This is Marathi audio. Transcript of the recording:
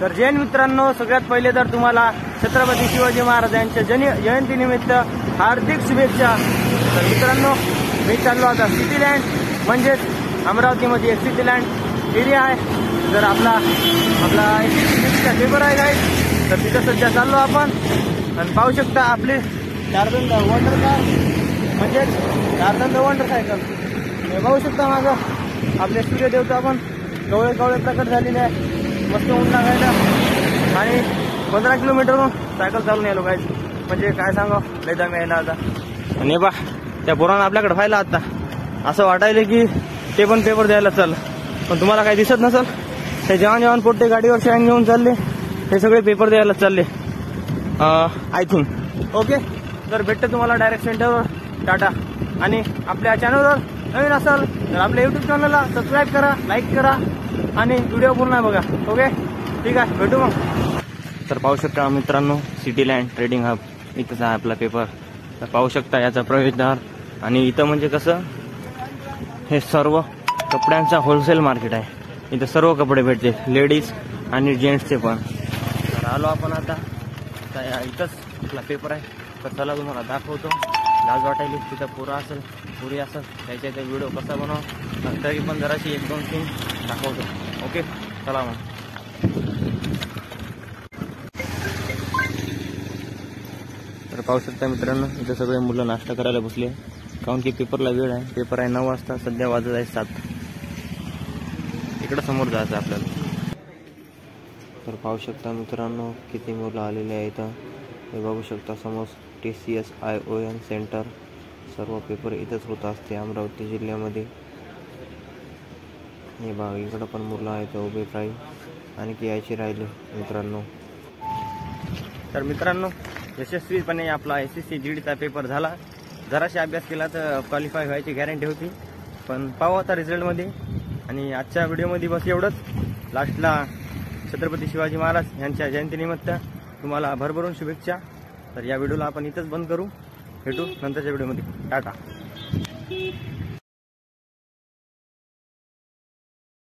तर जैन मित्रांनो, सगळ्यात पहिले तर तुम्हाला छत्रपती शिवाजी महाराजांच्या जयंतीनिमित्त हार्दिक शुभेच्छा। तर मित्रांनो, मी चाललो आता सिटीलँड, म्हणजेच अमरावतीमध्ये एक सिटीलँड एरिया आहे। जर आपला एसएससीचा पेपर आहे गाईड, तर तिथं सध्या चाललो आपण। आणि पाहू शकता आपली चारदंड वंडर कार, म्हणजेच चारदंड वंडर सायकल। हे पाहू शकता माझं आपले सूर्यदेवता पण कवळे कवळे प्रकट झालेले आहे, मस्त ऊन लागायला। आणि 15 किलोमीटर सायकल चालून यायलो गाईड, म्हणजे काय सांगा लय दम यायला आता। आणि बा त्या पोरानं आपल्याकडे पाहिलं आता, असं वाटायलं की ते पण पेपर द्यायला चाल, पण तुम्हाला काही दिसत नसल। ते जवान पोट्टे गाडीवर शाईन घेऊन चालले, हे सगळे पेपर द्यायला चालले आय थिंक। ओके, तर भेटतं तुम्हाला डायरेक्ट सेंटरवर। टाटा। आणि आपल्या चॅनलवर नवीन असाल तर आपल्या यूट्यूब चॅनलला सबस्क्राईब करा, लाईक करा आणि व्हिडिओ पूर्ण बघा। ओके, ठीक आहे, भेटू मग। तर पाहू शकता मित्रांनो, सिटीलँड ट्रेडिंग हब इथंच आहे आपला पेपर। तर पाहू शकता याचा प्रवेशद्वार। आणि इथं म्हणजे कसं, हे सर्व कपड्यांचा होलसेल मार्केट आहे। इथं सर्व कपडे भेटते, लेडीज आणि जेंट्सचे पण। तर आलो आपण आता इथंच आपला पेपर आहे। तर चला तुम्हाला दाखवतो। लाज वाटायली तिथं पुरा असेल, पुरी असेल, त्याच्या इथे व्हिडिओ कसा बनव, तरी पण जराशी 1-2 सीन दाखवतो। ओके, चला मग। तर पाहू शकता मित्रांनो, इथं सगळे मुलं नाश्ता करायला बसले, कारण की पेपरला वेळ आहे। पेपर आहे 9 वाजता, सध्या वाजत आहे 7। इकडं समोर जायचं आपल्याला। तर पाहू शकता मित्रांनो, किती मुलं आलेले आहेत इथं। हे बघू शकता समोर TCS ION सेंटर, सर्व पेपर इथंच होत असते अमरावती जिल्ह्यामध्ये। हे बघा इकडं पण मुलं आहेत उभे, काही आणखी यायचे राहिले मित्रांनो। तर मित्रांनो, यशस्वीपणे आपला SSC GDचा पेपर झाला। जराशी अभ्यास केला तर क्वालिफाय व्हायची गॅरंटी होती, पण पाहू आता रिझल्टमध्ये। आणि आजच्या व्हिडिओमध्ये बस एवढंच। लास्टला छत्रपती शिवाजी महाराज यांच्या जयंतीनिमित्त तुम्हाला भरभरून शुभेच्छा। तर या व्हिडिओला आपण इथंच बंद करू, भेटू नंतरच्या व्हिडिओमध्ये। टाटा।